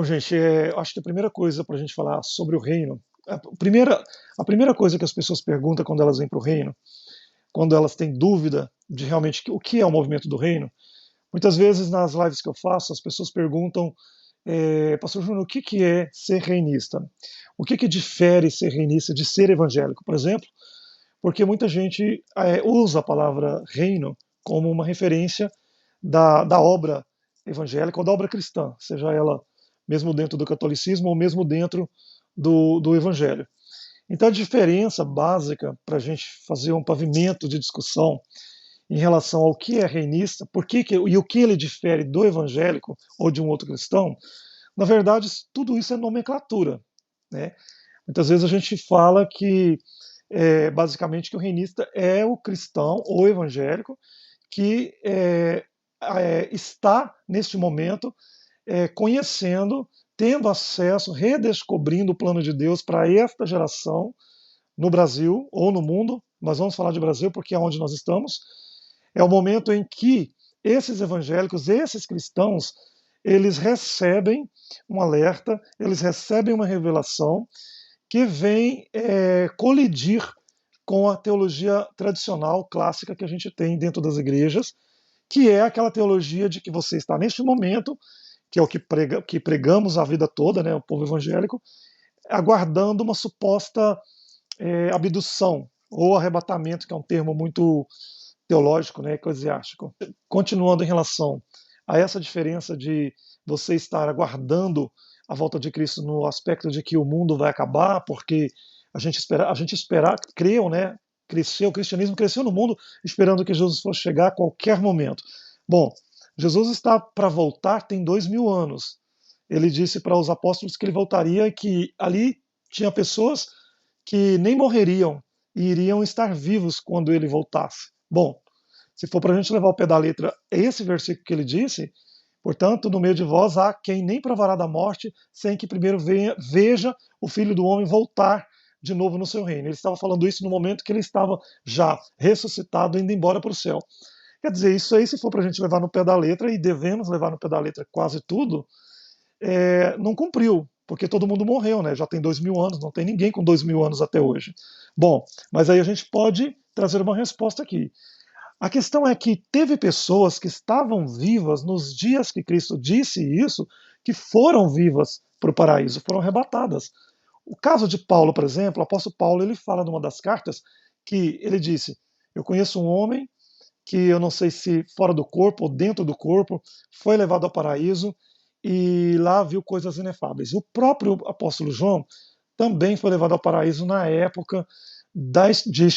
Bom, gente, acho que a primeira coisa para a gente falar sobre o reino, a primeira coisa que as pessoas perguntam quando elas vêm para o reino, quando elas têm dúvida de realmente o que é o movimento do reino, muitas vezes nas lives que eu faço, as pessoas perguntam, Pastor Júnior, o que que é ser reinista? O que que difere ser reinista de ser evangélico, por exemplo? Porque muita gente usa a palavra reino como uma referência da obra evangélica ou da obra cristã, seja ela mesmo dentro do catolicismo ou mesmo dentro do evangelho. Então a diferença básica para a gente fazer um pavimento de discussão em relação ao que é reinista, e o que ele difere do evangélico ou de um outro cristão, na verdade tudo isso é nomenclatura, né? Muitas vezes a gente fala que basicamente que o reinista é o cristão ou evangélico que está neste momento conhecendo, tendo acesso, redescobrindo o plano de Deus para esta geração no Brasil ou no mundo. Nós vamos falar de Brasil porque é onde nós estamos. É o momento em que esses evangélicos, esses cristãos, eles recebem um alerta, eles recebem uma revelação que vem colidir com a teologia tradicional, clássica que a gente tem dentro das igrejas, que é aquela teologia de que você está neste momento, que é o que pregamos a vida toda, né, o povo evangélico, aguardando uma suposta abdução ou arrebatamento, que é um termo muito teológico, né, eclesiástico. Continuando em relação a essa diferença de você estar aguardando a volta de Cristo no aspecto de que o mundo vai acabar, porque a gente espera, creu, né? Cresceu, o cristianismo cresceu no mundo esperando que Jesus fosse chegar a qualquer momento. Bom, Jesus está para voltar tem 2000 anos. Ele disse para os apóstolos que ele voltaria e que ali tinha pessoas que nem morreriam e iriam estar vivos quando ele voltasse. Bom, se for para a gente levar ao pé da letra esse versículo que ele disse, portanto, no meio de vós há quem nem provará da morte, sem que primeiro veja o Filho do Homem voltar de novo no seu reino. Ele estava falando isso no momento que ele estava já ressuscitado, indo embora para o céu. Quer dizer, isso aí, se for para a gente levar no pé da letra, e devemos levar no pé da letra quase tudo, não cumpriu, porque todo mundo morreu, né? Já tem 2000 anos, não tem ninguém com 2000 anos até hoje. Bom, mas aí a gente pode trazer uma resposta aqui. A questão é que teve pessoas que estavam vivas nos dias que Cristo disse isso, que foram vivas para o paraíso, foram arrebatadas. O caso de Paulo, por exemplo, o apóstolo Paulo, ele fala numa das cartas que ele disse: eu conheço um homem que eu não sei se fora do corpo ou dentro do corpo, foi levado ao paraíso e lá viu coisas inefáveis. O próprio apóstolo João também foi levado ao paraíso na época de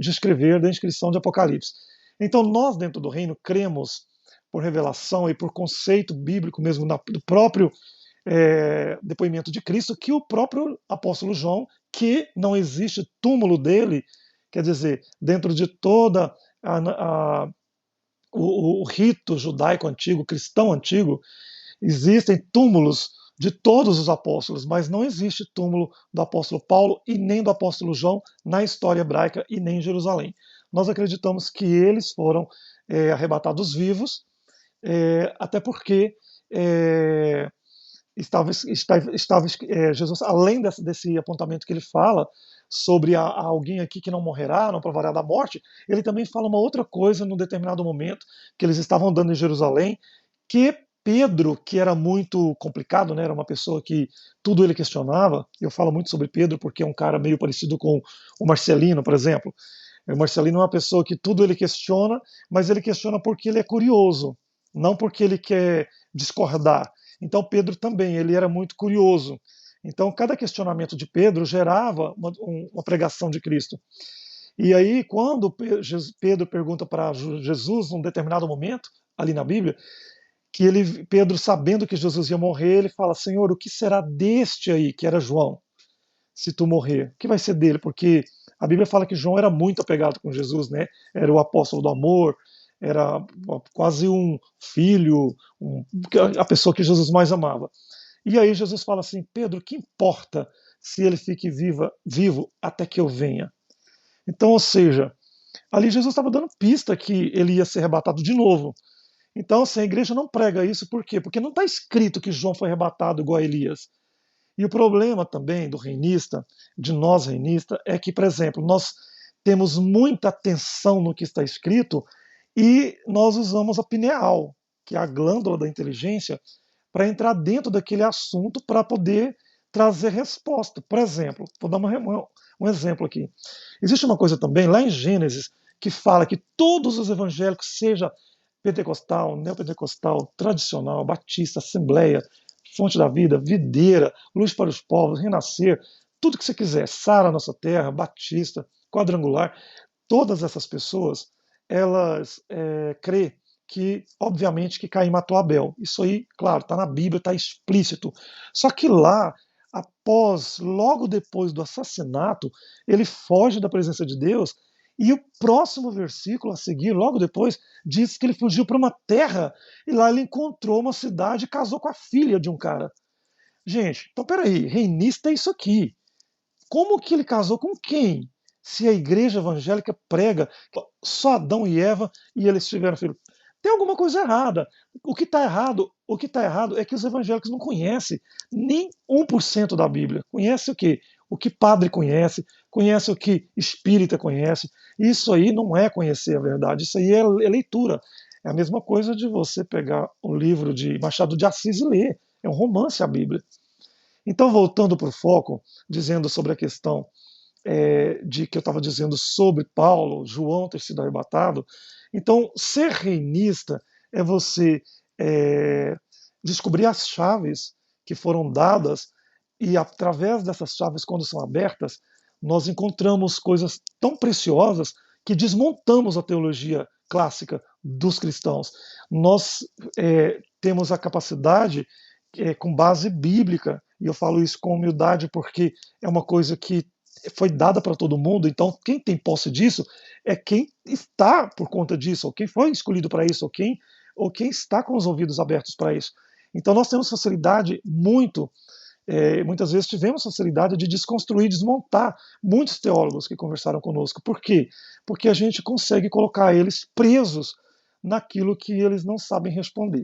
escrever, da inscrição de Apocalipse. Então, nós, dentro do reino, cremos, por revelação e por conceito bíblico mesmo, do próprio depoimento de Cristo, que o próprio apóstolo João, que não existe túmulo dele, quer dizer, dentro de toda a, o rito judaico antigo, cristão antigo, existem túmulos de todos os apóstolos, mas não existe túmulo do apóstolo Paulo e nem do apóstolo João na história hebraica e nem em Jerusalém. Nós acreditamos que eles foram arrebatados vivos, até porque Jesus, além desse apontamento que ele fala sobre alguém aqui que não morrerá, não provará da morte, ele também fala uma outra coisa num determinado momento, que eles estavam andando em Jerusalém, que Pedro, que era muito complicado, né, era uma pessoa que tudo ele questionava. Eu falo muito sobre Pedro porque é um cara meio parecido com o Marcelino, por exemplo. O Marcelino é uma pessoa que tudo ele questiona, mas ele questiona porque ele é curioso, não porque ele quer discordar. Então Pedro também, ele era muito curioso. Então cada questionamento de Pedro gerava uma pregação de Cristo. E aí quando Pedro pergunta para Jesus, num determinado momento, ali na Bíblia, que Pedro, sabendo que Jesus ia morrer, ele fala: Senhor, o que será deste aí, que era João, se tu morrer? O que vai ser dele? Porque a Bíblia fala que João era muito apegado com Jesus, né? Era o apóstolo do amor, era quase um filho, a pessoa que Jesus mais amava. E aí Jesus fala assim: Pedro, que importa se ele fique vivo até que eu venha? Então, ou seja, ali Jesus estava dando pista que ele ia ser arrebatado de novo. Então, assim, a igreja não prega isso, por quê? Porque não está escrito que João foi arrebatado igual a Elias. E o problema também do reinista, de nós reinista, é que, por exemplo, nós temos muita atenção no que está escrito e nós usamos a pineal, que é a glândula da inteligência, para entrar dentro daquele assunto para poder trazer resposta. Por exemplo, vou dar um exemplo aqui. Existe uma coisa também lá em Gênesis que fala que todos os evangélicos, seja pentecostal, neopentecostal, tradicional, batista, assembleia, fonte da vida, videira, luz para os povos, renascer, tudo que você quiser, Sara Nossa Terra, batista, quadrangular, todas essas pessoas, elas crê que, obviamente, que Caim matou Abel. Isso aí, claro, está na Bíblia, está explícito. Só que lá, logo depois do assassinato, ele foge da presença de Deus e o próximo versículo a seguir, logo depois, diz que ele fugiu para uma terra e lá ele encontrou uma cidade e casou com a filha de um cara. Gente, então peraí, reinista é isso aqui. Como que ele casou com quem? Se a igreja evangélica prega só Adão e Eva e eles tiveram filho. Tem alguma coisa errada. O que está errado é que os evangélicos não conhecem nem 1% da Bíblia. Conhece o quê? O que padre conhece, conhece o que espírita conhece. Isso aí não é conhecer a verdade, isso aí é leitura. É a mesma coisa de você pegar um livro de Machado de Assis e ler. É um romance a Bíblia. Então, voltando para o foco, dizendo sobre a questão de que eu estava dizendo sobre Paulo, João ter sido arrebatado. Então, ser reinista é você é, descobrir as chaves que foram dadas e através dessas chaves, quando são abertas, nós encontramos coisas tão preciosas que desmontamos a teologia clássica dos cristãos. Nós temos a capacidade, com base bíblica, e eu falo isso com humildade porque é uma coisa que foi dada para todo mundo, então quem tem posse disso é quem está por conta disso, ou quem foi escolhido para isso, ou quem está com os ouvidos abertos para isso. Então nós temos facilidade muitas vezes tivemos facilidade de desconstruir, desmontar muitos teólogos que conversaram conosco. Por quê? Porque a gente consegue colocar eles presos naquilo que eles não sabem responder.